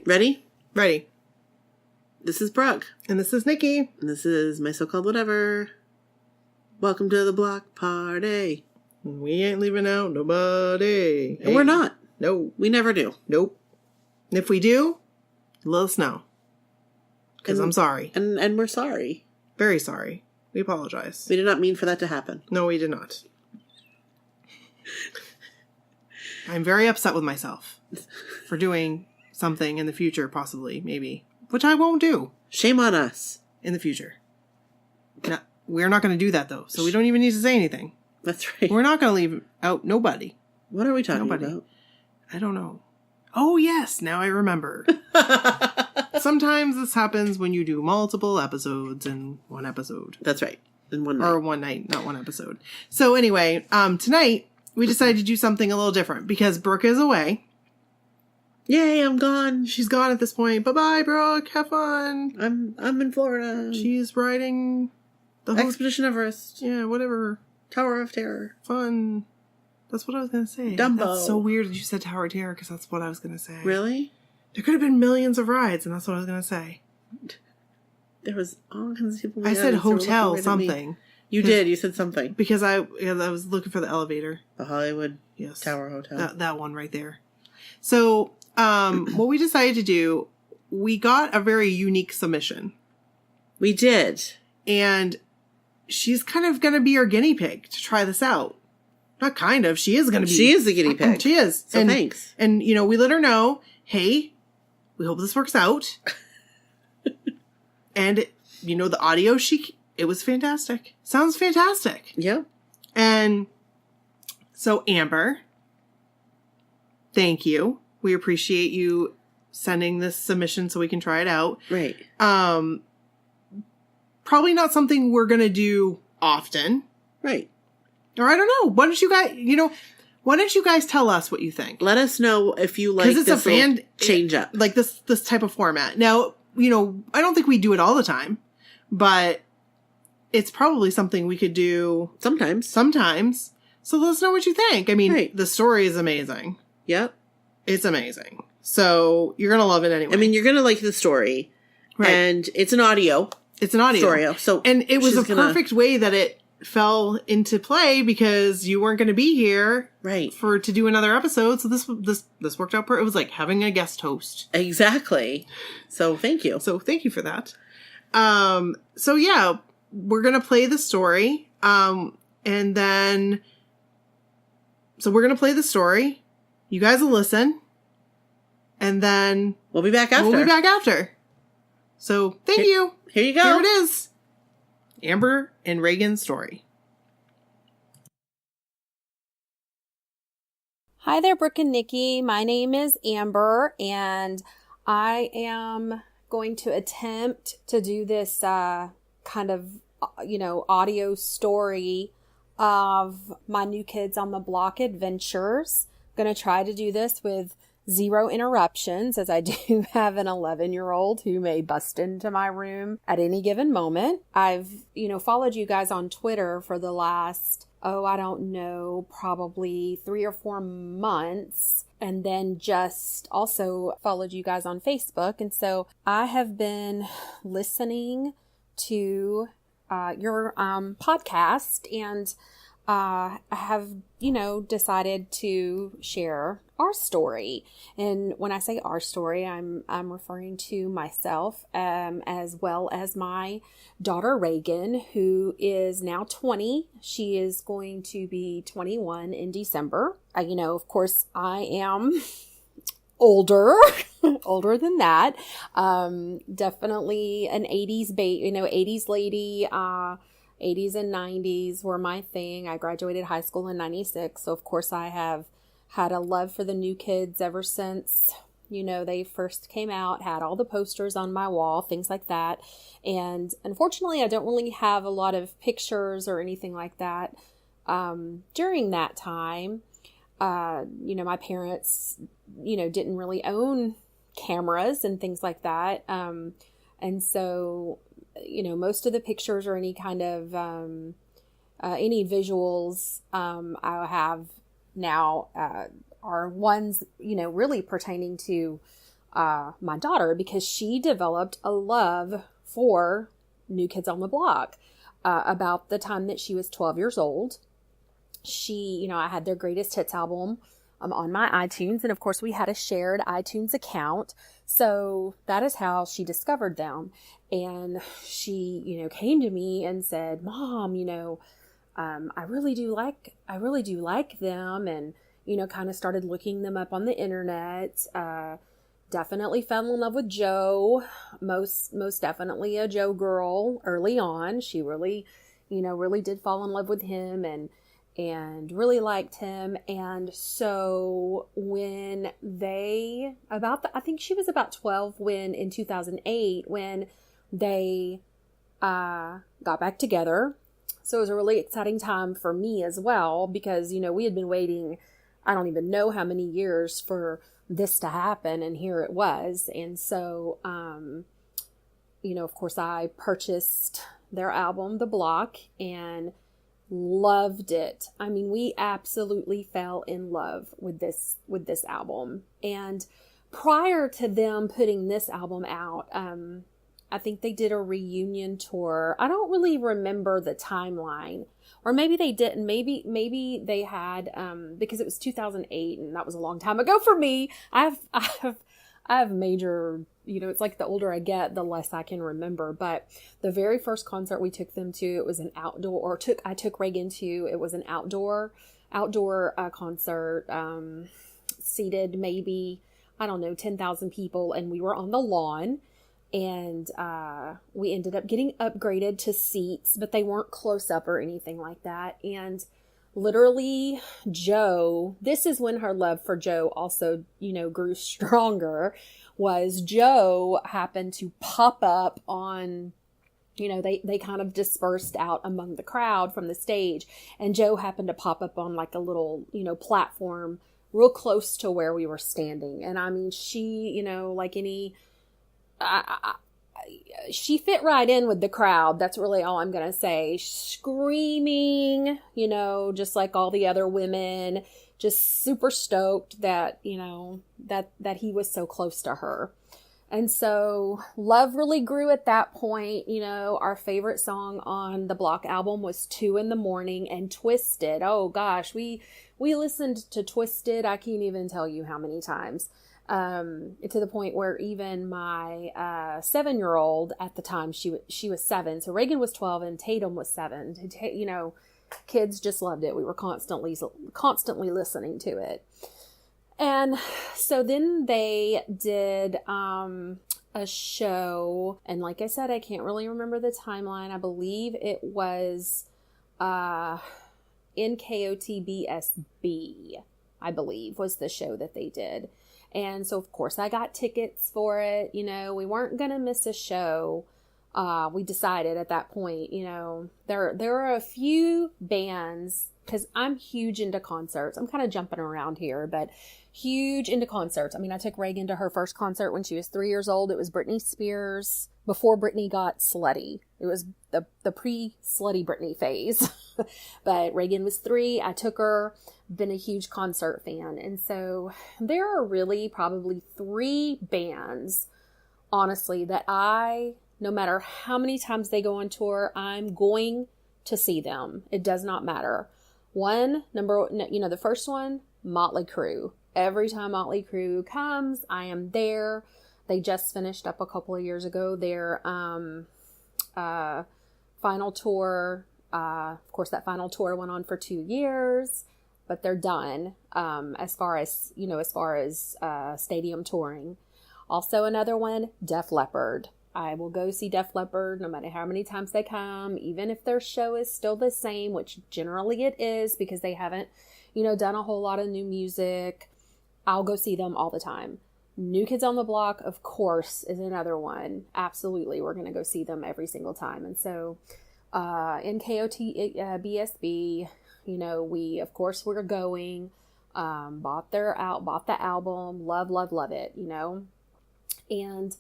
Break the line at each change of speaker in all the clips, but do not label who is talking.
Ready?
Ready.
This is Brooke.
And this is Nikki.
And this is my so-called whatever. Welcome to the block party.
We ain't leaving out nobody.
And we're not.
No.
We never do.
Nope. And if we do, let us know. Because I'm sorry.
And we're sorry.
Very sorry. We apologize.
We did not mean for that to happen.
No, we did not. I'm very upset with myself for doing something in the future, possibly, maybe. Which I won't do.
Shame on us.
In the future. No, we're not going to do that, though. So we don't even need to say anything.
That's right.
We're not going to leave out nobody.
What are we talking about?
I don't know. Oh, yes. Now I remember. Sometimes this happens when you do multiple episodes in one episode.
That's right. In one night.
Or one night, not one episode. So anyway, tonight we decided to do something a little different because Brooke is away.
Yay, I'm gone.
She's gone at this point. Bye-bye, Brooke. Have fun.
I'm in Florida.
She's riding the
Expedition Everest.
Yeah, whatever.
Tower of Terror.
Fun. That's what I was going to say.
Dumbo.
That's so weird that you said Tower of Terror because that's what I was going to say.
Really?
There could have been millions of rides and that's what I was going to say.
There was all kinds of people.
I said hotel something.
You did. You said something.
Because I was looking for the elevator.
The Hollywood
yes.
Tower Hotel.
That one right there. So, what we decided to do, we got a very unique submission.
We did.
And she's kind of going to be our guinea pig to try this out. Not kind of. She is going to be.
She is the guinea pig.
She is.
So thanks.
And, we let her know, hey, we hope this works out. And, the audio, it was fantastic. Sounds fantastic.
Yeah.
And so, Amber, thank you. We appreciate you sending this submission so we can try it out.
Right.
Probably not something we're going to do often.
Right.
Or I don't know. Why don't you guys tell us what you think?
Let us know if you like this change up.
Like this type of format. Now, I don't think we do it all the time, but it's probably something we could do
sometimes.
So let us know what you think. I mean,
right.
The story is amazing.
Yep.
It's amazing. So you're going to love it anyway.
I mean, you're going to like the story. Right. And it's an audio.
Story.
So
and it was a perfect way that it fell into play because you weren't going to be here
right
to do another episode. So this worked out. It was like having a guest host.
Exactly. So thank you.
Thank you for that. So yeah, we're going to play the story. So we're going to play the story. You guys will listen. And then
we'll be back after.
So thank you.
Here you go.
Here it is. Amber and Reagan's story.
Hi there, Brooke and Nikki. My name is Amber, and I am going to attempt to do this kind of, audio story of my New Kids on the Block adventures. I'm going to try to do this with 0 interruptions, as I do have an 11-year-old who may bust into my room at any given moment. I've, followed you guys on Twitter for the last, probably 3 or 4 months. And then just also followed you guys on Facebook. And so I have been listening to your podcast and I have, decided to share our story. And when I say our story, I'm referring to myself, as well as my daughter Reagan, who is now 20. She is going to be 21 in December. Of course, I am older than that. Definitely an 80s 80s lady. 80s and 90s were my thing. I graduated high school in 96. So of course I have had a love for the New Kids ever since, they first came out, had all the posters on my wall, things like that. And unfortunately, I don't really have a lot of pictures or anything like that. During that time, my parents, didn't really own cameras and things like that. And so, most of the pictures or any kind of, any visuals, I have now, are ones, really pertaining to, my daughter, because she developed a love for New Kids on the Block. About the time that she was 12 years old, I had their greatest hits album on my iTunes. And of course we had a shared iTunes account. So that is how she discovered them. And she, came to me and said, Mom, I really do like them. And, kind of started looking them up on the internet. Definitely fell in love with Joe, most definitely a Joe girl early on. She really, really did fall in love with him and really liked him. And so when I think she was about 12 in 2008, when they, got back together. So it was a really exciting time for me as well, because, we had been waiting, I don't even know how many years for this to happen, and here it was. And so, of course I purchased their album, The Block, and loved it. I mean, we absolutely fell in love with this album. And prior to them putting this album out, I think they did a reunion tour. I don't really remember the timeline, or maybe they didn't. Maybe they had, because it was 2008 and that was a long time ago for me. I have major, it's like the older I get, the less I can remember. But the very first concert we took them to, it was an outdoor, I took Reagan to, it was an outdoor concert, seated maybe, 10,000 people. And we were on the lawn. And we ended up getting upgraded to seats, but they weren't close up or anything like that. And literally Joe, this is when her love for Joe also, grew stronger, was Joe happened to pop up on, they kind of dispersed out among the crowd from the stage. And Joe happened to pop up on like a little, platform real close to where we were standing. And I mean, she, like any... she fit right in with the crowd. That's really all I'm going to say. Screaming, just like all the other women, just super stoked that, that he was so close to her. And so love really grew at that point. Our favorite song on the Block album was 2 in the Morning and Twisted. Oh gosh, we listened to Twisted. I can't even tell you how many times. To the point where even my 7-year-old at the time, she was 7. So Reagan was 12 and Tatum was 7. Kids just loved it. We were constantly listening to it. And so then they did a show, and like I said, I can't really remember the timeline. I believe it was NKOTBSB, I believe, was the show that they did. And so, of course, I got tickets for it. We weren't going to miss a show. We decided at that point, there are a few bands, because I'm huge into concerts. I'm kind of jumping around here, but huge into concerts. I mean, I took Reagan to her first concert when she was 3 years old. It was Britney Spears, before Britney got slutty. It was the pre-slutty Britney phase. But Reagan was 3. I took her. Been a huge concert fan. And so there are really probably 3 bands, honestly, that no matter how many times they go on tour, I'm going to see them. It does not matter. The first one, Motley Crue. Every time Motley Crue comes, I am there. They just finished up a couple of years ago their final tour. Of course, that final tour went on for 2 years, but they're done as far as stadium touring. Also, another one, Def Leppard. I will go see Def Leppard no matter how many times they come, even if their show is still the same, which generally it is because they haven't, done a whole lot of new music. I'll go see them all the time. New Kids on the Block, of course, is another one. Absolutely. We're going to go see them every single time. And so, NKOTBSB, we, of course, we're going, bought the album, love it, And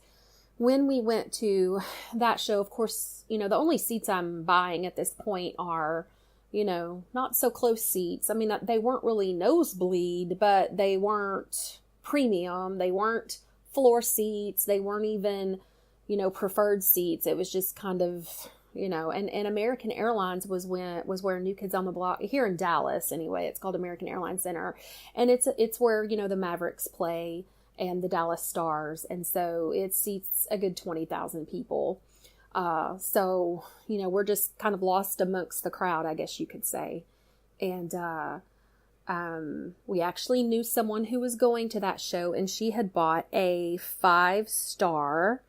when we went to that show, of course, the only seats I'm buying at this point are, not so close seats. I mean, they weren't really nosebleed, but they weren't premium. They weren't floor seats. They weren't even, preferred seats. It was just kind of, and American Airlines was where New Kids on the Block, here in Dallas anyway, it's called American Airlines Center. And it's where, the Mavericks play and the Dallas Stars. And so it seats a good 20,000 people. So, we're just kind of lost amongst the crowd, I guess you could say. And, we actually knew someone who was going to that show, and she had bought a 5-star,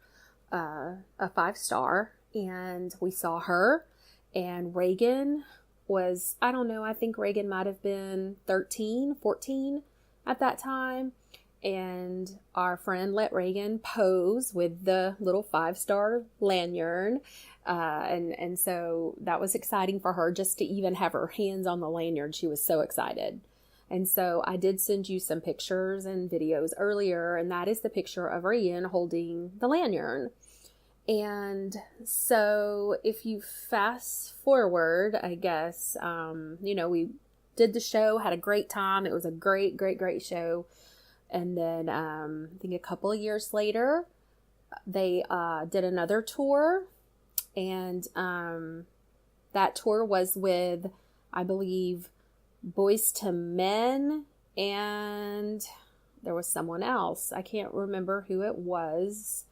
and we saw her, and Reagan was, I don't know, I think Reagan might have been 13, 14 at that time. And our friend let Reagan pose with the little 5-star lanyard. And so that was exciting for her just to even have her hands on the lanyard. She was so excited. And so I did send you some pictures and videos earlier, and that is the picture of Reagan holding the lanyard. And so if you fast forward, I guess, we did the show, had a great time. It was a great, great, great show. And then I think a couple of years later, they did another tour. And that tour was with, I believe, Boys to Men. And there was someone else. I can't remember who it was.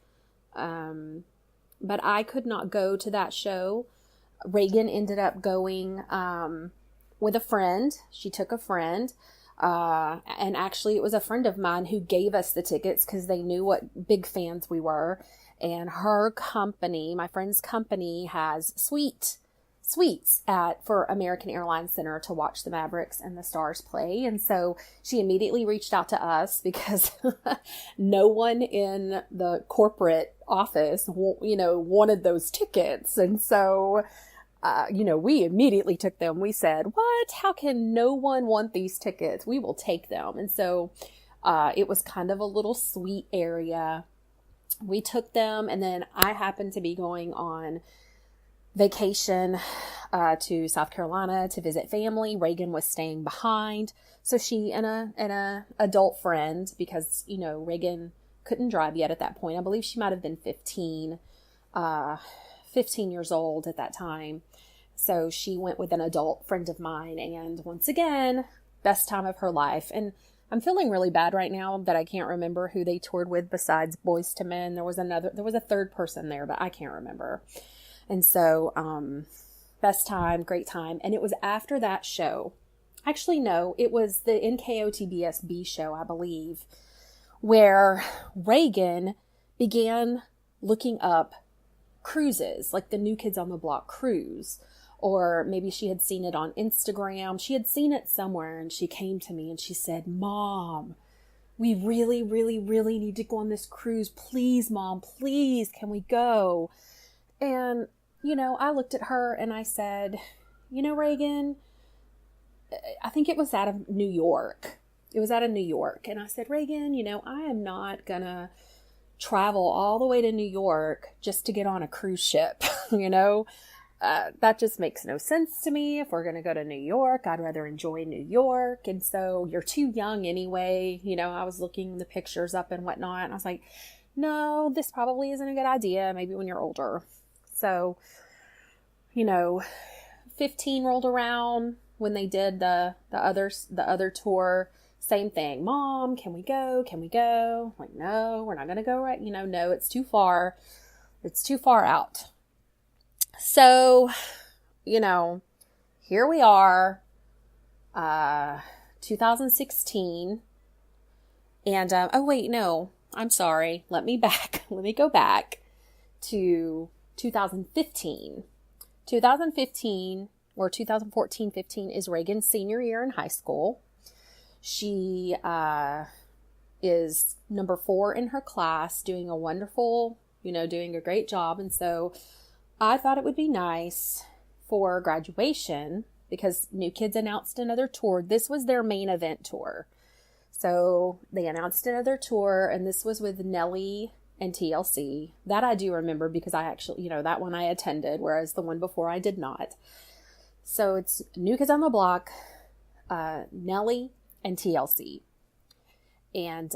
But I could not go to that show. Reagan ended up going with a friend. She took a friend. And actually it was a friend of mine who gave us the tickets because they knew what big fans we were. And her company, my friend's company, has suites for American Airlines Center to watch the Mavericks and the Stars play. And so she immediately reached out to us because no one in the corporate office, wanted those tickets. And so we immediately took them. We said, what? How can no one want these tickets? We will take them. And so it was kind of a little suite area. We took them, and then I happened to be going on vacation to South Carolina to visit family. Reagan was staying behind. So she and a adult friend, because, Reagan couldn't drive yet at that point. I believe she might have been 15 years old at that time. So she went with an adult friend of mine, and once again, best time of her life. And I'm feeling really bad right now that I can't remember who they toured with besides Boys to Men. There was a third person there, but I can't remember. And so, best time, great time. And it was after that show. Actually, no, it was the NKOTBSB show, I believe, where Reagan began looking up cruises, like the New Kids on the Block cruise, or maybe she had seen it on Instagram. She had seen it somewhere, and she came to me and she said, Mom, we really, really, really need to go on this cruise. Please, Mom, please, can we go? And, I looked at her and I said, Reagan, I think it was out of New York. It was out of New York. And I said, Reagan, I am not gonna travel all the way to New York just to get on a cruise ship. That just makes no sense to me. If we're going to go to New York, I'd rather enjoy New York. And so you're too young anyway. I was looking the pictures up and whatnot, and I was like, no, this probably isn't a good idea. Maybe when you're older. So, 15 rolled around when they did the other tour. Same thing. Mom, can we go? Can we go? Like, no, we're not going to go right. No, it's too far. It's too far out. So, here we are, 2016. And, oh wait, no, I'm sorry. Let me go back to 2015. 2015 or 2014-15 is Reagan's senior year in high school. She is number 4 in her class, doing a wonderful, doing a great job. And so I thought it would be nice for graduation, because New Kids announced another tour. This was their main event tour. So they announced another tour, and this was with Nelly and TLC. That I do remember because I actually, that one I attended, whereas the one before I did not. So it's New Kids on the Block, Nelly, and TLC. And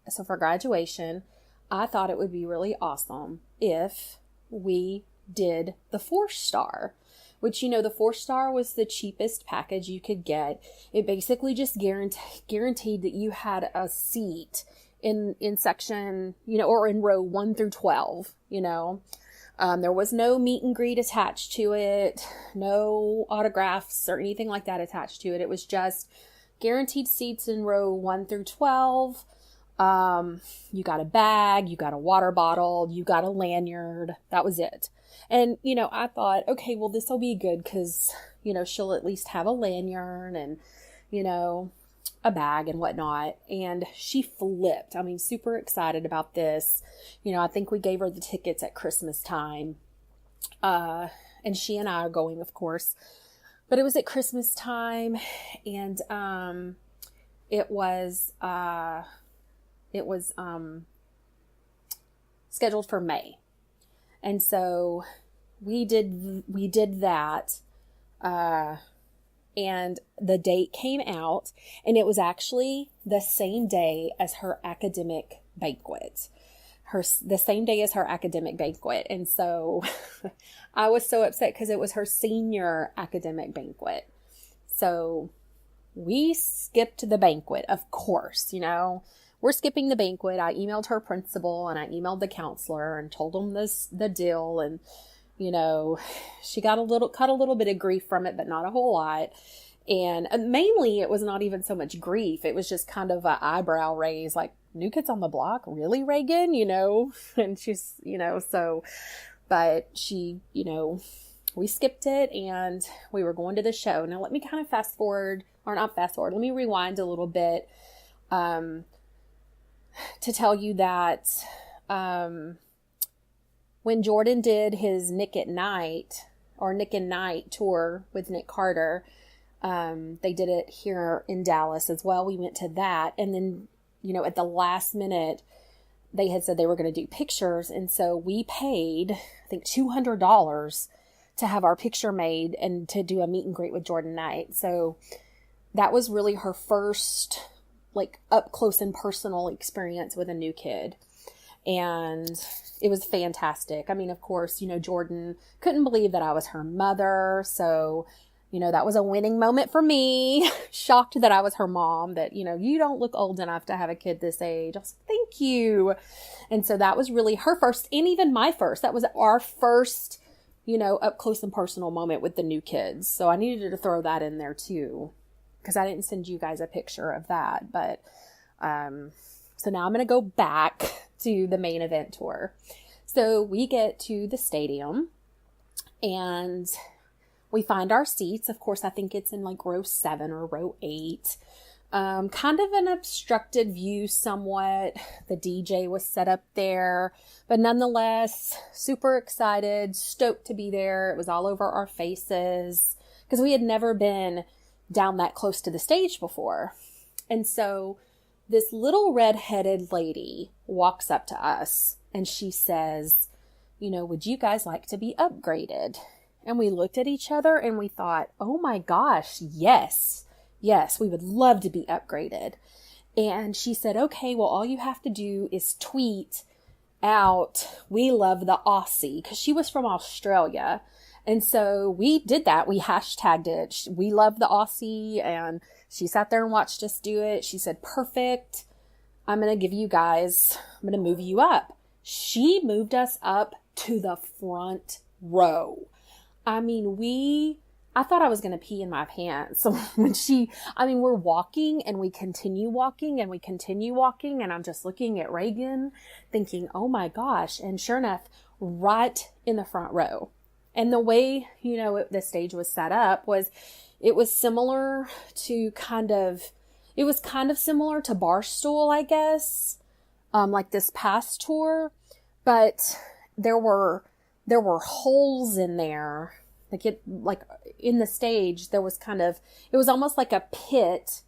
so for graduation, I thought it would be really awesome if we did the 4-star, which, you know, the 4-star was the cheapest package you could get. It basically just guaranteed that you had a seat in section, you know, or in row 1 through 12, you know. There was no meet and greet attached to it, no autographs or anything like that attached to it. It was just guaranteed seats in row 1 through 12. You got a bag, you got a water bottle, you got a lanyard. That was it. And, you know, I thought, okay, well, this will be good because, you know, she'll at least have a lanyard and, you know, a bag and whatnot. And she flipped. I mean, super excited about this. You know, I think we gave her the tickets at Christmas time. And she and I are going, of course. But it was at Christmas time, and it was scheduled for May. And so we did that, and the date came out, and it was actually the same day as her academic banquet. The same day as her academic banquet. And so I was so upset because it was her senior academic banquet. So we skipped the banquet, of course, you know. We're skipping the banquet. I emailed her principal and I emailed the counselor and told them the deal. And, you know, she got cut a little bit of grief from it, but not a whole lot. And mainly it was not even so much grief. It was just kind of an eyebrow raise, like, New Kids on the Block? Really, Reagan? You know? And she's, you know, so, but she, you know, we skipped it and we were going to the show. Now let me kind of let me rewind a little bit, to tell you that, when Jordan did his Nick and Night tour with Nick Carter, they did it here in Dallas as well. We went to that. And then, you know, at the last minute, they had said they were going to do pictures. And so we paid, I think, $200 to have our picture made and to do a meet and greet with Jordan Knight. So that was really her first, like, up close and personal experience with a new kid. And it was fantastic. I mean, of course, you know, Jordan couldn't believe that I was her mother. So, you know, that was a winning moment for me. Shocked that I was her mom, that, you know, you don't look old enough to have a kid this age. I was like, thank you. And so that was really her first, and even my first. That was our first, you know, up close and personal moment with the new kids. So I needed to throw that in there too, because I didn't send you guys a picture of that. But, so now I'm going to go back to the main event tour. So we get to the stadium and we find our seats. Of course, I think it's in like row 7 or row 8. Kind of an obstructed view somewhat. The DJ was set up there, but nonetheless, super excited, stoked to be there. It was all over our faces because we had never been down that close to the stage before. And so this little red-headed lady walks up to us and she says, you know, would you guys like to be upgraded? And we looked at each other and we thought, oh my gosh, yes, we would love to be upgraded. And she said, okay, well, all you have to do is tweet out, we love the Aussie, because she was from Australia. And so we did that. We hashtagged it. We love the Aussie. And she sat there and watched us do it. She said, perfect. I'm going to move you up. She moved us up to the front row. I mean, I thought I was going to pee in my pants. So we're walking and we continue walking and we continue walking. And I'm just looking at Reagan thinking, oh my gosh. And sure enough, right in the front row. And the way, you know, the stage was set up it was similar to kind of similar to Barstool, I guess, like this past tour, but there were holes in there, like in the stage, there was it was almost like a pit,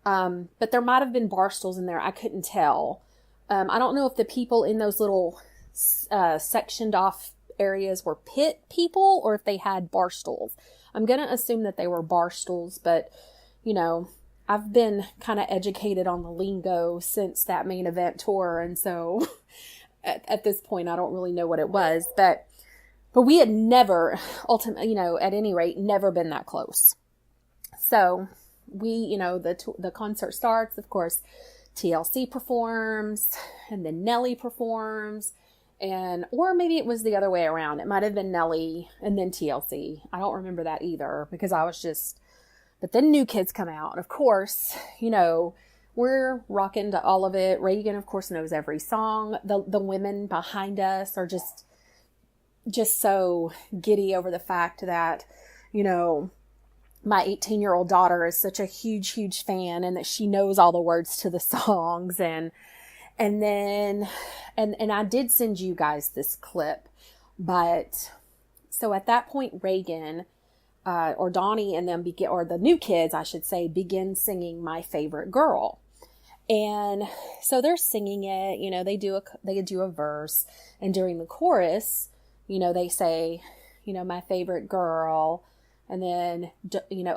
but there might have been bar stools in there. I couldn't tell. I don't know if the people in those little, sectioned off areas were pit people or if they had bar stools. I'm going to assume that they were bar stools, but, you know, I've been kind of educated on the lingo since that main event tour. And so at this point, I don't really know what it was, but we had never ultimately, at any rate, never been that close. So we, the concert starts, of course, TLC performs, and then Nelly performs, or maybe it was the other way around. It might have been Nelly and then TLC. I don't remember that either, because but then New Kids come out. Of course, we're rocking to all of it. Reagan, of course, knows every song. The women behind us are just so giddy over the fact that, my 18-year-old daughter is such a huge, huge fan, and that she knows all the words to the songs. And then I did send you guys this clip, but so at that point, Reagan, or Donnie and them or the New Kids, I should say, begin singing My Favorite Girl. And so they're singing it, they do a verse, and during the chorus, they say, my favorite girl. And then,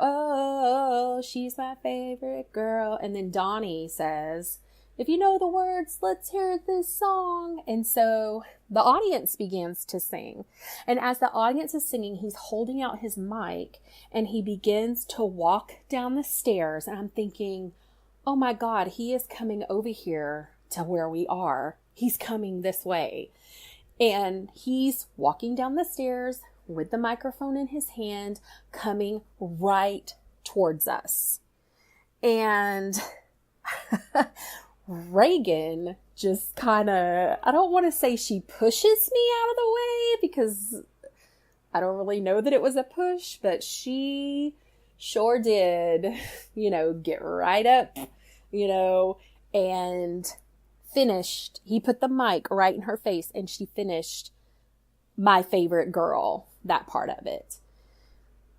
oh, she's my favorite girl. And then Donnie says, if you know the words, let's hear this song. And so the audience begins to sing. And as the audience is singing, he's holding out his mic and he begins to walk down the stairs. And I'm thinking, oh my God, he is coming over here to where we are. He's coming this way. And he's walking down the stairs with the microphone in his hand, coming right towards us. And Reagan just kind of, I don't want to say she pushes me out of the way, because I don't really know that it was a push, but she sure did, get right up, and finished. He put the mic right in her face and she finished My Favorite Girl, that part of it.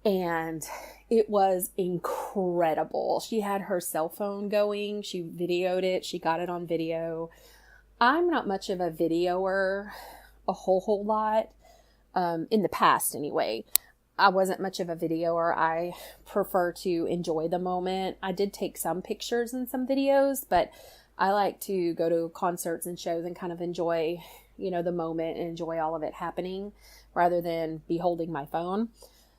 And it was incredible. She had her cell phone going. She videoed it. She got it on video. I'm not much of a videoer, a whole lot. In the past, anyway. I wasn't much of a videoer. I prefer to enjoy the moment. I did take some pictures and some videos, but I like to go to concerts and shows and kind of enjoy, the moment and enjoy all of it happening rather than be holding my phone.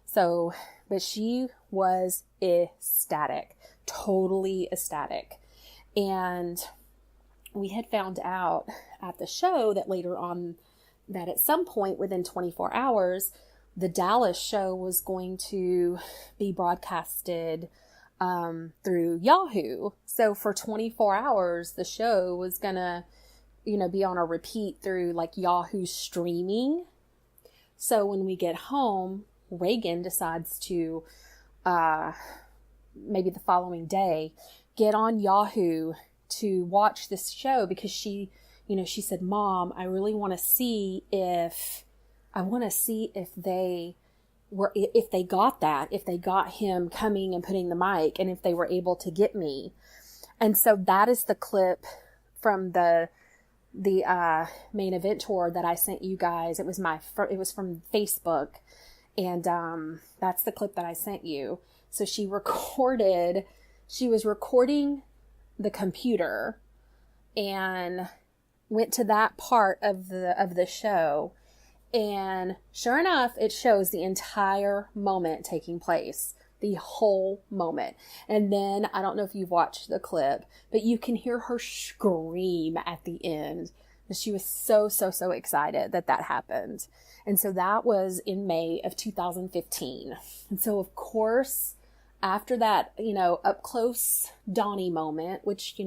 So, but she was ecstatic, totally ecstatic. And we had found out at the show that later on, that at some point within 24 hours, the Dallas show was going to be broadcasted through Yahoo. So for 24 hours, the show was going to, be on a repeat through like Yahoo streaming. So when we get home, Reagan decides to, maybe the following day, get on Yahoo to watch this show because she said, Mom, I really want to see if they got him coming and putting the mic, and if they were able to get me. And so that is the clip from the main event tour that I sent you guys. It was it was from Facebook, and that's the clip that I sent you. So she was recording the computer and went to that part of the show. And sure enough, it shows the entire moment taking place, the whole moment. And then, I don't know if you've watched the clip, but you can hear her scream at the end. And she was so, so, so excited that happened. And so that was in May of 2015. And so, of course, after that, up close Donnie moment, which,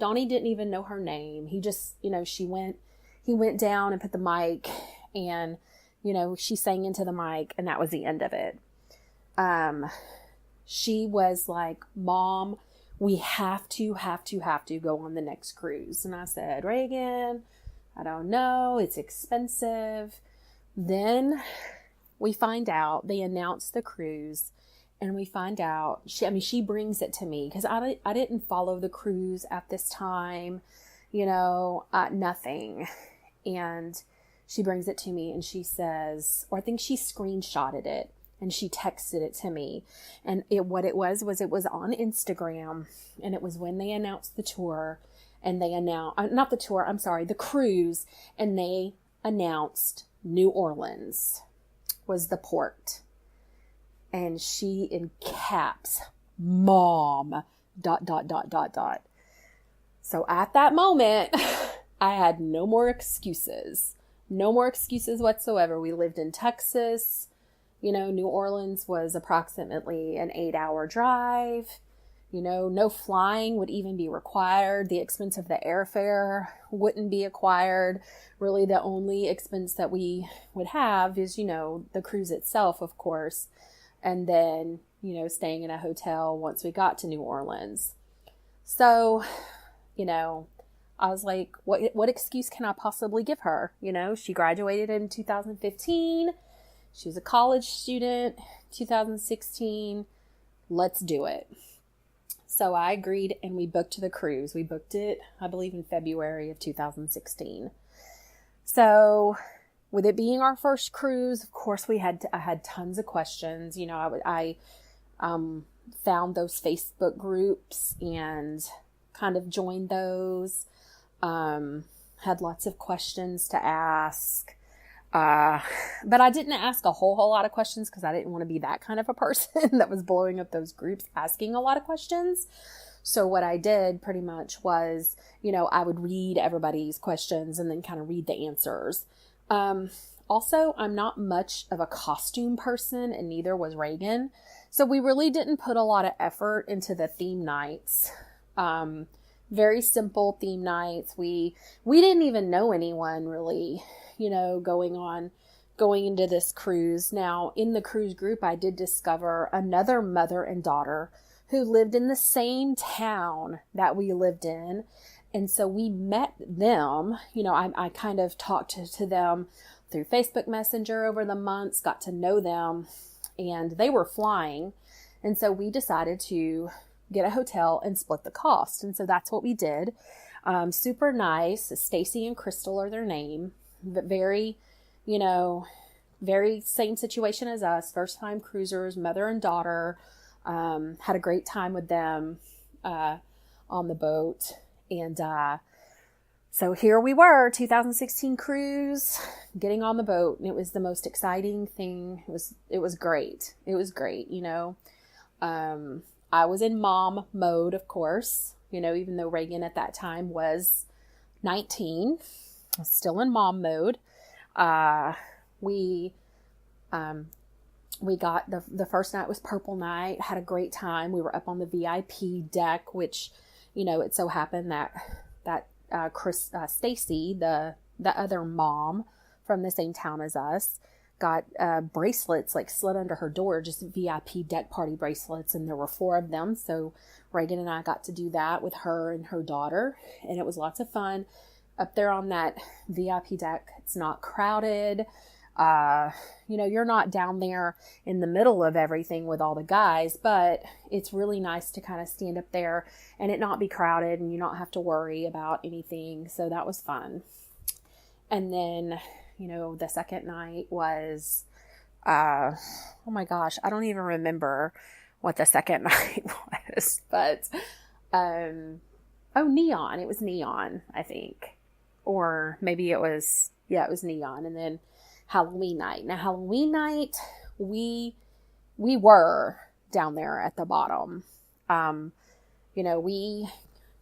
Donnie didn't even know her name. He just, he went down and put the mic, and, she sang into the mic, and that was the end of it. She was like, Mom, we have to go on the next cruise. And I said, Reagan, I don't know. It's expensive. Then we find out they announced the cruise, and we find out she brings it to me because I didn't follow the cruise at this time, nothing. And she brings it to me and she says, or I think she screenshotted it. and she texted it to me. And what it was it was on Instagram, and it was when they announced the tour, and they announced, not the tour, I'm sorry, the cruise, and they announced New Orleans was the port. And she, in caps, Mom, ... So at that moment, I had no more excuses. No more excuses whatsoever. We lived in Texas. You know, New Orleans was approximately an 8-hour drive. You know, no flying would even be required. The expense of the airfare wouldn't be acquired. Really, the only expense that we would have is, you know, the cruise itself, of course. And then, you know, staying in a hotel once we got to New Orleans. So, you know, I was like, what excuse can I possibly give her? You know, she graduated in 2015. She was a college student, 2016. Let's do it. So I agreed, and we booked the cruise. We booked it, I believe, in February of 2016. So with it being our first cruise, of course, I had tons of questions. You know, I found those Facebook groups and kind of joined those. Had lots of questions to ask. But I didn't ask a whole lot of questions because I didn't want to be that kind of a person that was blowing up those groups asking a lot of questions. So what I did pretty much was, you know, I would read everybody's questions and then kind of read the answers. Also, I'm not much of a costume person, and neither was Reagan. So we really didn't put a lot of effort into the theme nights. Very simple theme nights. We didn't even know anyone really, you know, going into this cruise. Now, in the cruise group, I did discover another mother and daughter who lived in the same town that we lived in. And so we met them. You know, I kind of talked to them through Facebook Messenger over the months, got to know them, and they were flying. And so we decided to get a hotel and split the cost. And so that's what we did. Super nice. Stacy and Crystal are their name. But very, you know, very same situation as us. First time cruisers, mother and daughter. Had a great time with them on the boat. And so here we were, 2016 cruise, getting on the boat. And it was the most exciting thing. It was great. It was great, you know. I was in mom mode, of course, you know, even though Reagan at that time was 19, I was still in mom mode. We got the first night was purple night, had a great time. We were up on the VIP deck, which, you know, it so happened that Stacy, the other mom from the same town as us, got bracelets like slid under her door, just VIP deck party bracelets, and there were 4 of them. So Reagan and I got to do that with her and her daughter, and it was lots of fun up there on that VIP deck. It's not crowded. You know, you're not down there in the middle of everything with all the guys, but it's really nice to kind of stand up there and it not be crowded and you not have to worry about anything. So that was fun. And then, you know, the second night was, oh my gosh, I don't even remember what the second night was, but, neon. It was neon, I think. Or maybe it was neon. And then Halloween night. Now, Halloween night, we were down there at the bottom. You know, we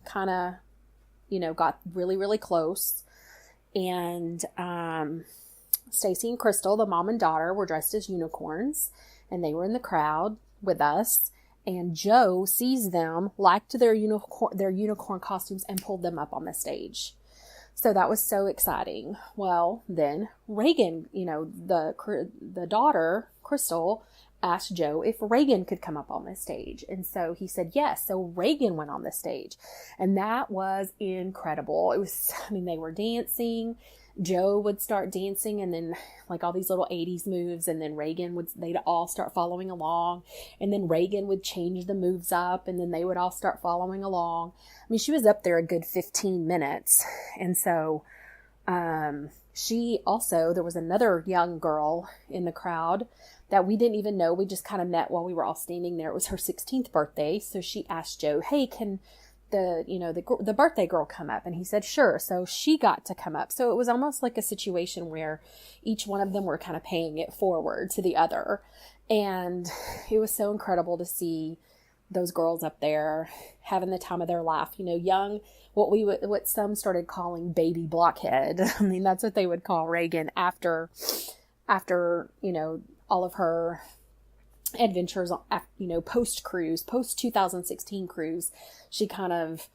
kind of, you know, got really, really close. And Stacy and Crystal, the mom and daughter, were dressed as unicorns, and they were in the crowd with us. And Joe sees them, liked their unicorn costumes, and pulled them up on the stage. So that was so exciting. Well, then Reagan, you know, the daughter, Crystal, asked Joe if Reagan could come up on the stage. And so he said yes. So Reagan went on the stage. And that was incredible. It was, I mean, they were dancing. Joe would start dancing, and then like all these little 80s moves, and then they'd all start following along, and then Reagan would change the moves up, and then they would all start following along. I mean, she was up there a good 15 minutes. And so, there was another young girl in the crowd that we didn't even know. We just kind of met while we were all standing there. It was her 16th birthday. So she asked Joe, hey, can the birthday girl come up? And he said, sure. So she got to come up. So it was almost like a situation where each one of them were kind of paying it forward to the other. And it was so incredible to see those girls up there having the time of their life, young, what some started calling baby blockhead. I mean, that's what they would call Reagan after, all of her adventures, post 2016 cruise, she kind of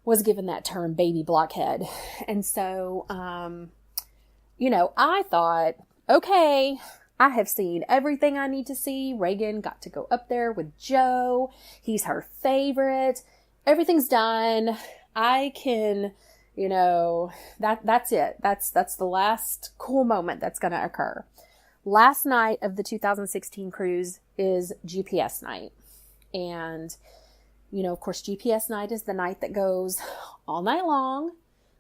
was given that term baby blockhead. And so, I thought, okay, I have seen everything I need to see. Reagan got to go up there with Joe. He's her favorite. Everything's done. I can, that's it. That's the last cool moment that's going to occur. Last night of the 2016 cruise is GPS night. And, of course, GPS night is the night that goes all night long.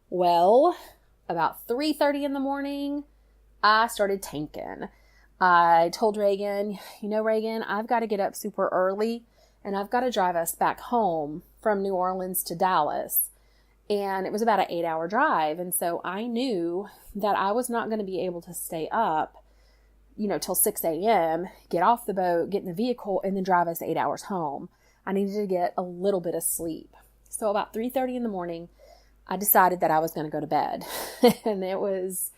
Well, about 3:30 in the morning, I started tanking. I told Reagan, Reagan, I've got to get up super early and I've got to drive us back home from New Orleans to Dallas. And it was about an 8-hour drive. And so I knew that I was not going to be able to stay up, till 6 a.m., get off the boat, get in the vehicle, and then drive us 8 hours home. I needed to get a little bit of sleep. So about 3:30 in the morning, I decided that I was going to go to bed. And it was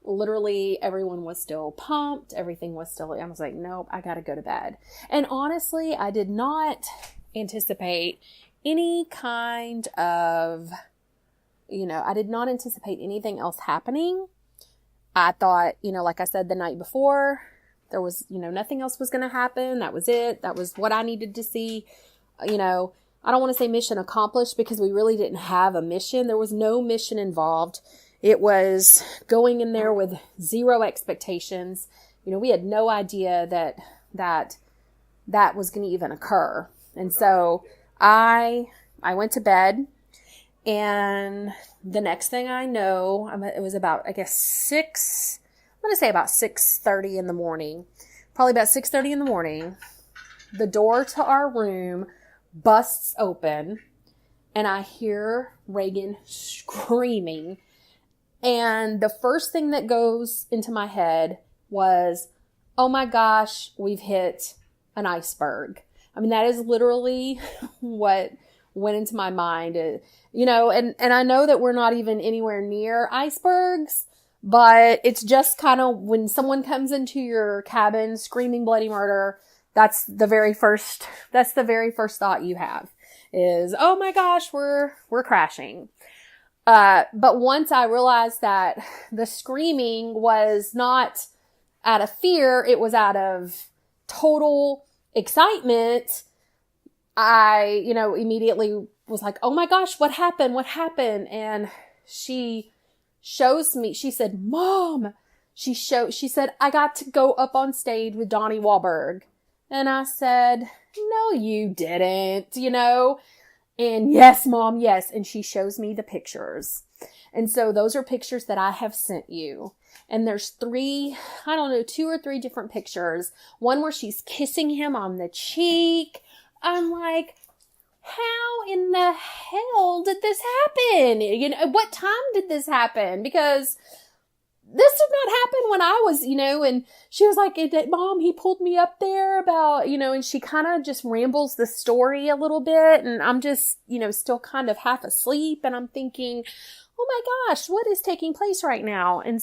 literally, everyone was still pumped. Everything was still, I was like, nope, I got to go to bed. And honestly, I did not anticipate any kind of, I did not anticipate anything else happening. I thought, like I said the night before, there was, nothing else was going to happen. That was it. That was what I needed to see. I don't want to say mission accomplished because we really didn't have a mission. There was no mission involved. It was going in there with zero expectations. We had no idea that was going to even occur. And so I went to bed, and the next thing I know, it was about, I guess, 6:30 in the morning, probably about 6:30 in the morning, the door to our room busts open and I hear Reagan screaming. And the first thing that goes into my head was, oh my gosh, we've hit an iceberg. I mean, that is literally what went into my mind, and I know that we're not even anywhere near icebergs, but it's just kind of when someone comes into your cabin screaming bloody murder, that's the very first thought you have is, oh my gosh, we're crashing. But once I realized that the screaming was not out of fear, it was out of total excitement, I, immediately was like, oh my gosh, what happened? What happened? And she shows me, she said, Mom, she said, I got to go up on stage with Donnie Wahlberg. And I said, no, you didn't, and yes, Mom, yes. And she shows me the pictures. And so those are pictures that I have sent you. And there's 2 or 3 different pictures. One where she's kissing him on the cheek. I'm like, how in the hell did this happen? What time did this happen? Because this did not happen when I was, and she was like, Mom, he pulled me up there about, and she kind of just rambles the story a little bit. And I'm just, still kind of half asleep. And I'm thinking, oh my gosh, what is taking place right now? And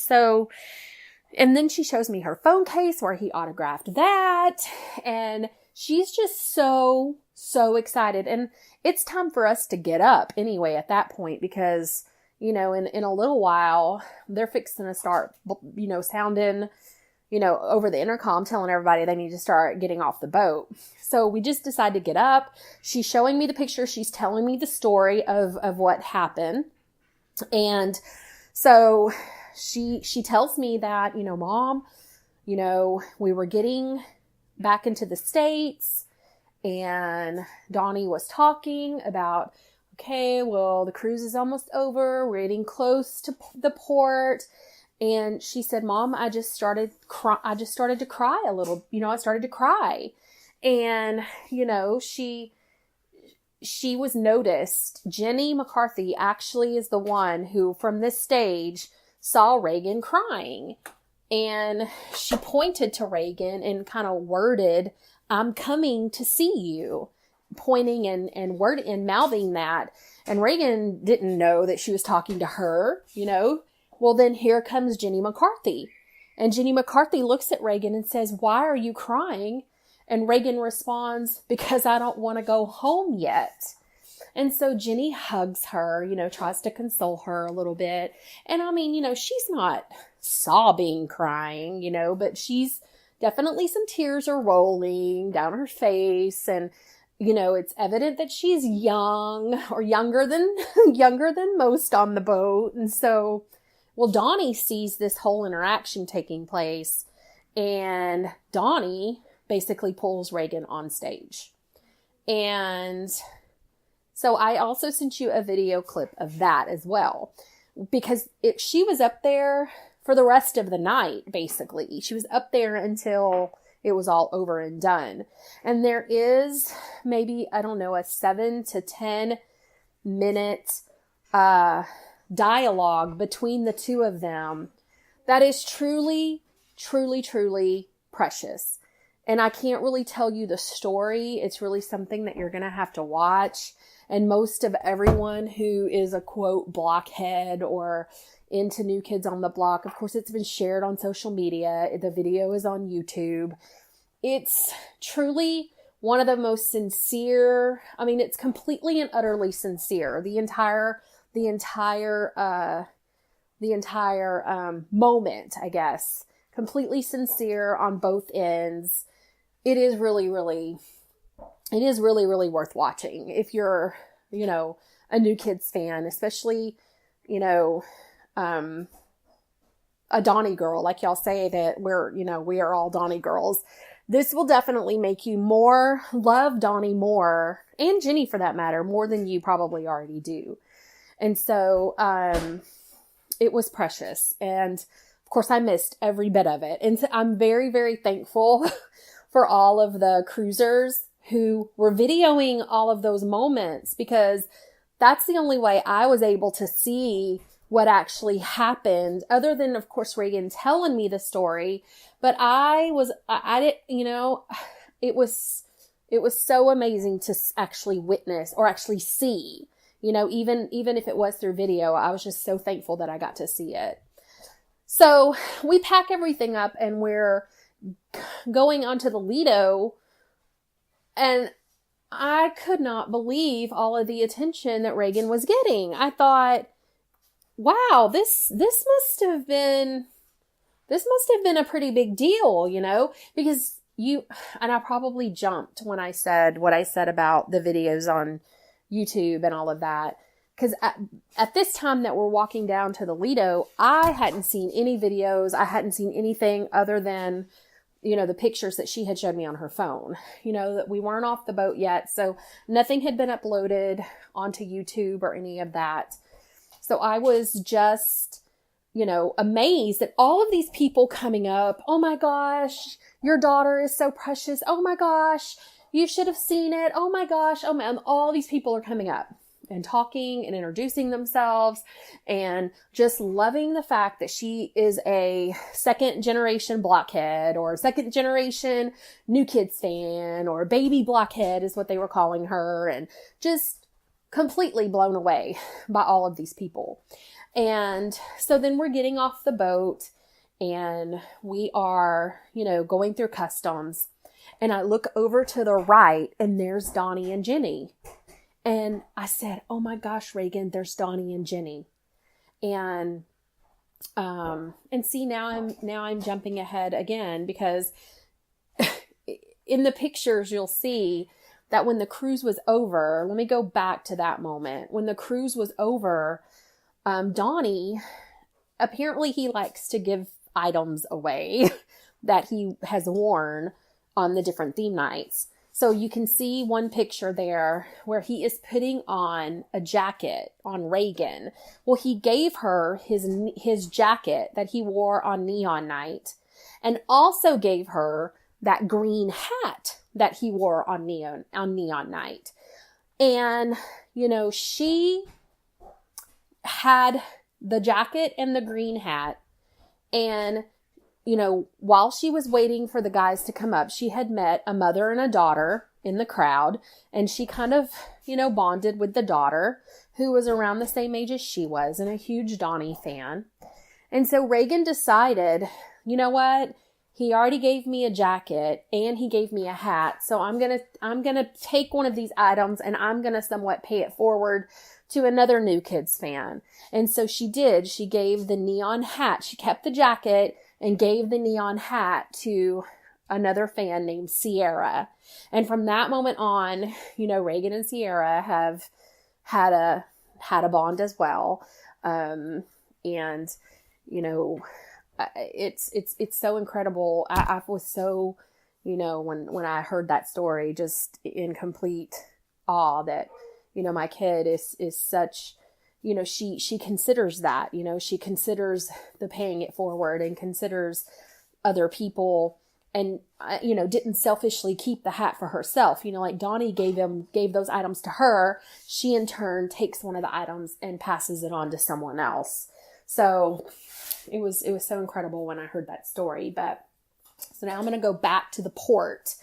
then she shows me her phone case where he autographed that. And she's just so excited. And it's time for us to get up anyway at that point, because in a little while, they're fixing to start, sounding, over the intercom, telling everybody they need to start getting off the boat. So we just decided to get up. She's showing me the picture. She's telling me the story of what happened. And so she tells me that, Mom, we were getting back into the States and Donnie was talking about, okay, well, the cruise is almost over. We're getting close to the port. And she said, Mom, I just started to cry a little, I started to cry. And, she was noticed. Jenny McCarthy actually is the one who, from this stage, saw Reagan crying. And she pointed to Reagan and kind of worded, I'm coming to see you, pointing and mouthing that. And Reagan didn't know that she was talking to her, Well, then here comes Jenny McCarthy. And Jenny McCarthy looks at Reagan and says, why are you crying? And Reagan responds, because I don't want to go home yet. And so Jenny hugs her, tries to console her a little bit. And I mean, she's not sobbing, crying, but she's definitely, some tears are rolling down her face. And, it's evident that she's young, or younger than most on the boat. And so, well, Donnie sees this whole interaction taking place, and Donnie basically pulls Reagan on stage. And so I also sent you a video clip of that as well, because she was up there for the rest of the night, basically. She was up there until it was all over and done. And there is maybe, I don't know, a 7 to 10 minute dialogue between the two of them that is truly, truly, truly precious. And I can't really tell you the story. It's really something that you're going to have to watch. And most of everyone who is a quote blockhead or into New Kids on the Block, of course, it's been shared on social media. The video is on YouTube. It's truly one of the most sincere. I mean, it's completely and utterly sincere. The entire moment, I guess, completely sincere on both ends. It is really, really worth watching if you're, a New Kids fan, especially, a Donnie girl, like y'all say that we are all Donnie girls. This will definitely make you love Donnie more, and Jenny for that matter, more than you probably already do. And so, it was precious. And of course I missed every bit of it. And I'm very, very thankful for all of the cruisers who were videoing all of those moments, because that's the only way I was able to see what actually happened, other than, of course, Reagan telling me the story. But I didn't, it was so amazing to actually witness or actually see, even if it was through video. I was just so thankful that I got to see it. So we pack everything up and we're going onto the Lido, and I could not believe all of the attention that Reagan was getting. I thought, wow, this must have been a pretty big deal, because and I probably jumped when I said what I said about the videos on YouTube and all of that. Because at this time that we're walking down to the Lido, I hadn't seen any videos. I hadn't seen anything other than, the pictures that she had showed me on her phone. That we weren't off the boat yet. So nothing had been uploaded onto YouTube or any of that. So I was just, amazed at all of these people coming up. Oh my gosh, your daughter is so precious. Oh my gosh, you should have seen it. Oh my gosh. Oh man, all these people are coming up and talking and introducing themselves and just loving the fact that she is a second generation blockhead or second generation New Kids fan, or baby blockhead is what they were calling her, and just completely blown away by all of these people. And so then we're getting off the boat and we are, going through customs, and I look over to the right and there's Donnie and Jenny. And I said, oh my gosh, Reagan, there's Donnie and Jenny. And see, now I'm jumping ahead again, because in the pictures, you'll see that when the cruise was over, let me go back to that moment. When the cruise was over, Donnie, apparently he likes to give items away that he has worn on the different theme nights. So you can see one picture there where he is putting on a jacket on Reagan. Well, he gave her his jacket that he wore on Neon Night, and also gave her that green hat that he wore on Neon Night. And, you know, she had the jacket and the green hat, and you know, while she was waiting for the guys to come up, she had met a mother and a daughter in the crowd, and she kind of, you know, bonded with the daughter, who was around the same age as she was and a huge Donnie fan. And so Reagan decided, you know what? He already gave me a jacket and he gave me a hat. So I'm going to take one of these items and I'm going to somewhat pay it forward to another New Kids fan. And so she did. She gave the neon hat. She kept the jacket and gave the neon hat to another fan named Sierra. And from that moment on, you know, Reagan and Sierra have had a bond as well. And, you know, it's so incredible. I was so, you know, when I heard that story, just in complete awe that, you know, my kid is such, you know, she considers that, you know, she considers the paying it forward and considers other people, and, you know, didn't selfishly keep the hat for herself. You know, like Donnie gave those items to her. She in turn takes one of the items and passes it on to someone else. So it was so incredible when I heard that story. But so now I'm going to go back to the port,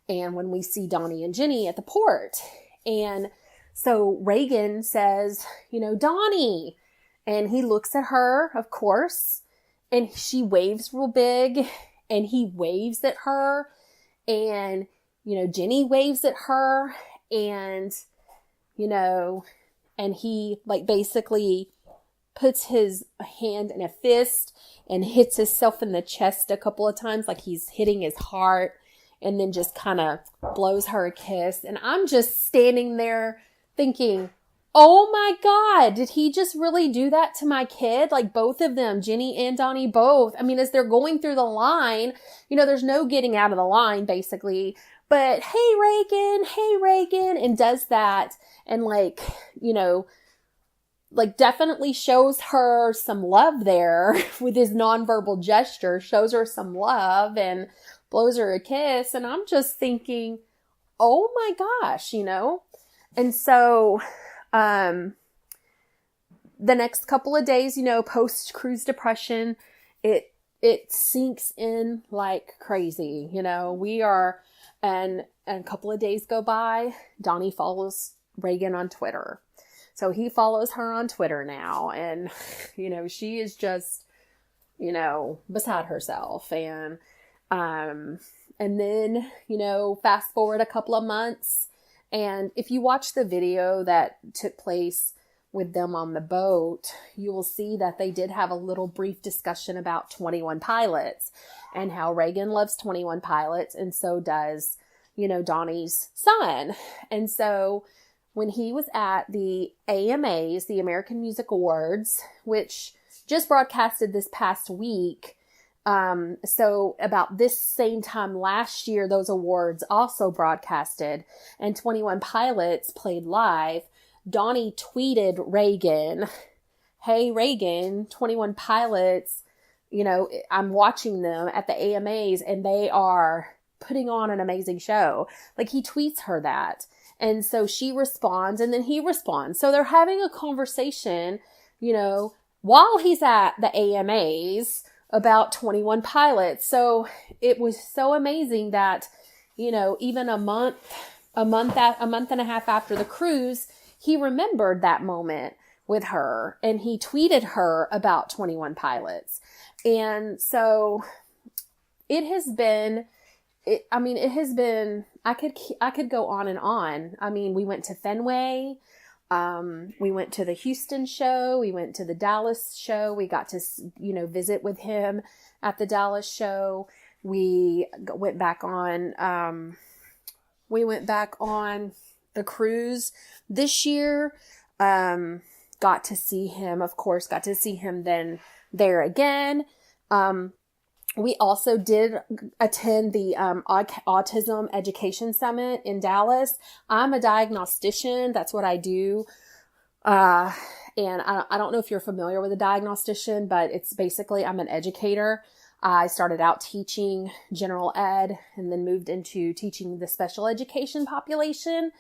and when we see Donnie and Jenny at the port, and so Reagan says, you know, Donnie, and he looks at her, of course, and she waves real big, and he waves at her, and, you know, Jenny waves at her, and, you know, and he like basically puts his hand in a fist and hits himself in the chest a couple of times, like he's hitting his heart, and then just kind of blows her a kiss. And I'm just standing there thinking, oh my God, did he just really do that to my kid? Like both of them, Jenny and Donnie both. I mean, as they're going through the line, you know, there's no getting out of the line basically, but hey Reagan, and does that. And like, you know, like definitely shows her some love there with his nonverbal gesture, shows her some love and blows her a kiss. And I'm just thinking, oh my gosh, you know? And so, the next couple of days, you know, post cruise depression, it sinks in like crazy. You know, we are, and a couple of days go by, Donnie follows Reagan on Twitter. So he follows her on Twitter now, and, you know, she is just, you know, beside herself. And then, you know, fast forward a couple of months, and if you watch the video that took place with them on the boat, you will see that they did have a little brief discussion about 21 Pilots and how Reagan loves 21 Pilots, and so does, you know, Donnie's son. And so when he was at the AMAs, the American Music Awards, which just broadcasted this past week, so about this same time last year, those awards also broadcasted, and 21 Pilots played live. Donnie tweeted Reagan, hey Reagan, 21 Pilots, you know, I'm watching them at the AMAs and they are putting on an amazing show. Like he tweets her that. And so she responds and then he responds. So they're having a conversation, you know, while he's at the AMAs about 21 Pilots. So it was so amazing that, you know, even a month and a half after the cruise, he remembered that moment with her and he tweeted her about 21 Pilots. And so it has been, I could go on and on. I mean, we went to Fenway. We went to the Houston show. We went to the Dallas show. We got to, you know, visit with him at the Dallas show. We went back on the cruise this year. Got to see him, of course, then there again. We also did attend the Autism Education Summit in Dallas. I'm a diagnostician. That's what I do. And I don't know if you're familiar with a diagnostician, but it's basically, I'm an educator. I started out teaching general ed and then moved into teaching the special education population.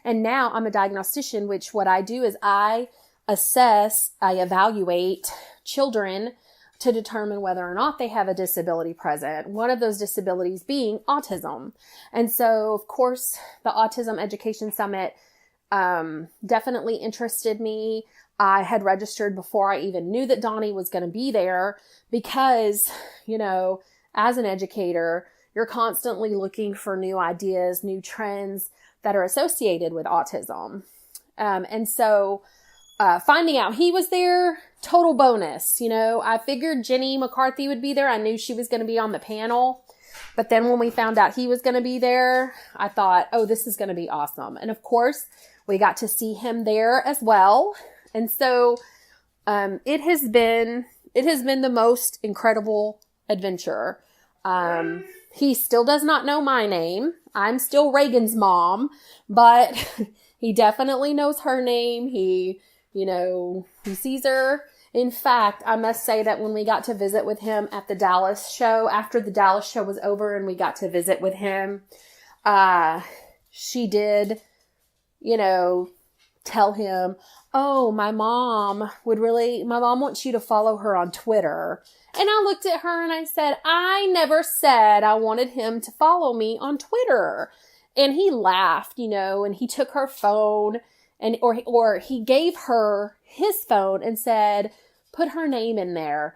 And now I'm a diagnostician, which what I do is I evaluate children to determine whether or not they have a disability present. One of those disabilities being autism. And so, of course, the Autism Education Summit definitely interested me. I had registered before I even knew that Donnie was going to be there because, you know, as an educator, you're constantly looking for new ideas, new trends that are associated with autism. And so finding out he was there, total bonus. You know, I figured Jenny McCarthy would be there. I knew she was going to be on the panel. But then when we found out he was going to be there, I thought, oh, this is going to be awesome. And of course, we got to see him there as well. And so it has been the most incredible adventure. He still does not know my name. I'm still Reagan's mom, but he definitely knows her name. He sees her. In fact, I must say that when we got to visit with him at the Dallas show, after the Dallas show was over and we got to visit with him, she did, tell him, oh, my mom wants you to follow her on Twitter. And I looked at her and I said, I never said I wanted him to follow me on Twitter. And he laughed, and he took her phone or he gave her his phone and said, put her name in there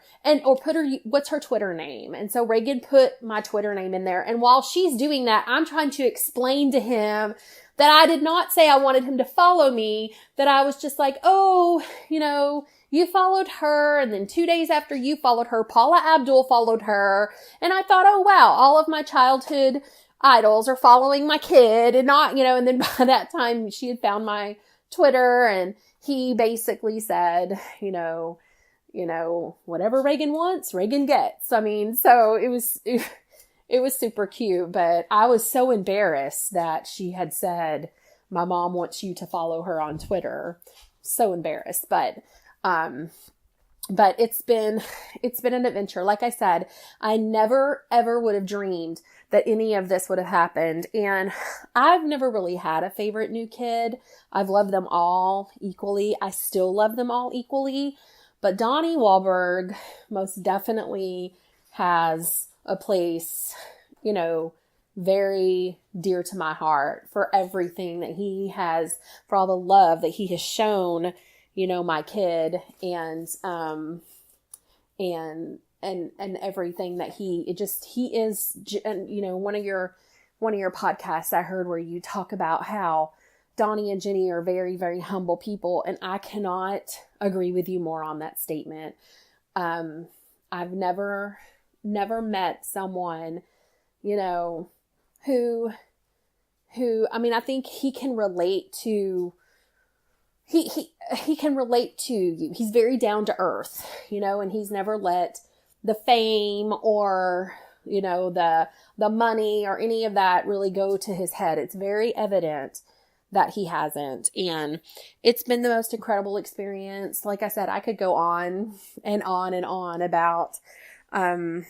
what's her Twitter name? And so Reagan put my Twitter name in there. And while she's doing that, I'm trying to explain to him that I did not say I wanted him to follow me, that I was just like, oh, you followed her. And then 2 days after you followed her, Paula Abdul followed her. And I thought, oh, wow, all of my childhood idols are following my kid and not, and then by that time she had found my Twitter and he basically said, whatever Reagan wants, Reagan gets. I mean, so it was super cute, but I was so embarrassed that she had said, my mom wants you to follow her on Twitter. So embarrassed, but it's been an adventure. Like I said, I never ever would have dreamed that any of this would have happened. And I've never really had a favorite new kid. I've loved them all equally. I still love them all equally, but Donnie Wahlberg most definitely has a place, very dear to my heart for everything that he has, for all the love that he has shown, my kid and everything that he is, and one of your podcasts I heard where you talk about how Donnie and Jenny are very, very humble people. And I cannot agree with you more on that statement. I've never met someone, who, I think he can relate to, he can relate to you. He's very down to earth, and he's never let the fame or, the money or any of that really go to his head. It's very evident that he hasn't. And it's been the most incredible experience. Like I said, I could go on and on and on about, the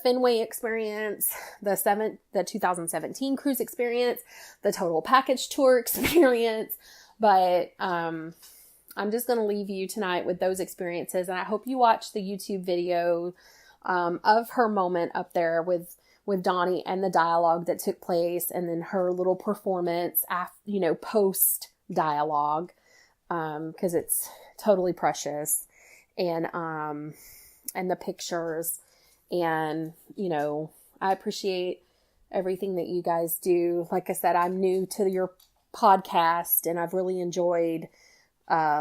Fenway experience, the 2017 cruise experience, the total package tour experience. But, I'm just going to leave you tonight with those experiences. And I hope you watch the YouTube video, of her moment up there with Donnie and the dialogue that took place, and then her little performance after, post dialogue, cause it's totally precious, and the pictures, and, I appreciate everything that you guys do. Like I said, I'm new to your podcast and I've really enjoyed,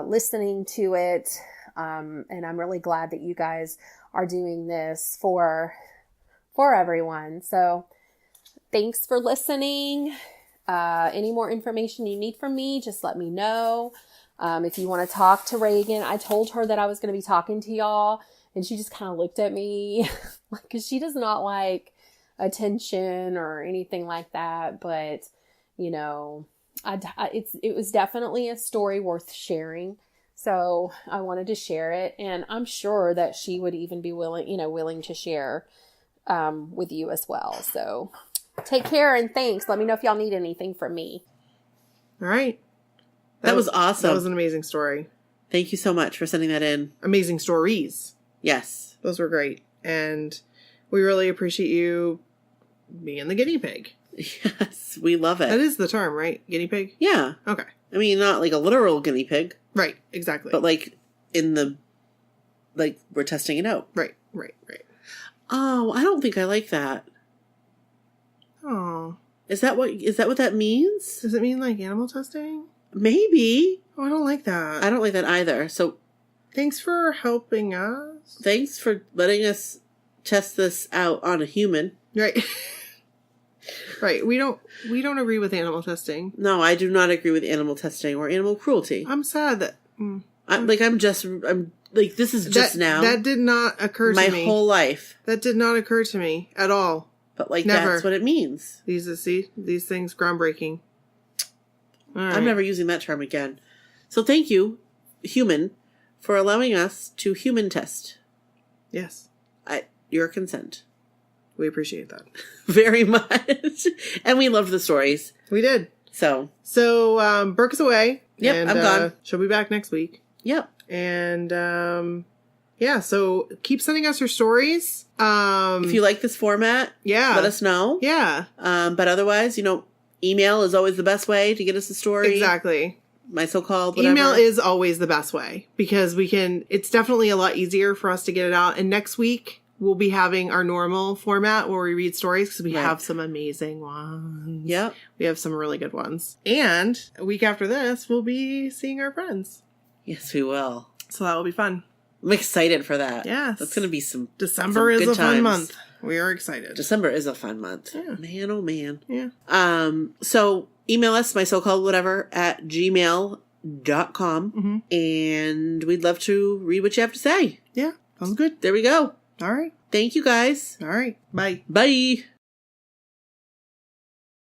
listening to it. And I'm really glad that you guys are doing this for everyone. So thanks for listening. Any more information you need from me, just let me know. If you want to talk to Reagan, I told her that I was going to be talking to y'all. And she just kind of looked at me because she does not like attention or anything like that. But, you know, it was definitely a story worth sharing. So I wanted to share it, and I'm sure that she would even be willing to share with you as well. So take care and thanks. Let me know if y'all need anything from me.
All right.
That was awesome.
That was an amazing story.
Thank you so much for sending that in.
Amazing stories.
Yes.
Those were great. And we really appreciate you being the guinea pig.
Yes, we love it.
That is the term, right? Guinea pig?
Yeah.
Okay.
I mean, not like a literal guinea pig.
Right, exactly.
But like we're testing it out.
Right.
Oh, I don't think I like that.
Oh.
Is that what that means?
Does it mean like animal testing?
Maybe.
Oh, I don't like that.
I don't like that either. So
Thanks for helping us.
thanks for letting us test this out on a human.
Right. Right. We don't agree with animal testing.
No, I do not agree with animal testing or animal cruelty.
I'm sad that
I'm like, this is just now.
That did not occur to me.
My whole life.
That did not occur to me at all.
But like,
Never.
that's what it means.
These things groundbreaking. All right.
I'm never using that term again. So thank you, human, for allowing us to human test.
Yes.
Your consent.
We appreciate that.
Very much. And we loved the stories.
We did.
So
Brooke is away.
Yep,
and,
I'm gone.
She'll be back next week.
Yep.
And so keep sending us your stories.
If you like this format, let us know.
Yeah.
But otherwise, email is always the best way to get us a story.
Exactly.
My so-called whatever.
Email is always the best way because it's definitely a lot easier for us to get it out. And next week we'll be having our normal format where we read stories because we have some amazing ones.
Yep.
We have some really good ones. And a week after this, we'll be seeing our friends.
Yes, we will.
So that will be fun.
I'm excited for that.
Yes.
That's going to be some
December is a fun month. We are excited.
December is a fun month.
Yeah.
Man, oh man.
Yeah.
So email us, my so-called whatever, at gmail.com.
Mm-hmm.
And we'd love to read what you have to say.
Yeah. Sounds good.
There we go.
All right.
Thank you guys.
All right. Bye.
Bye.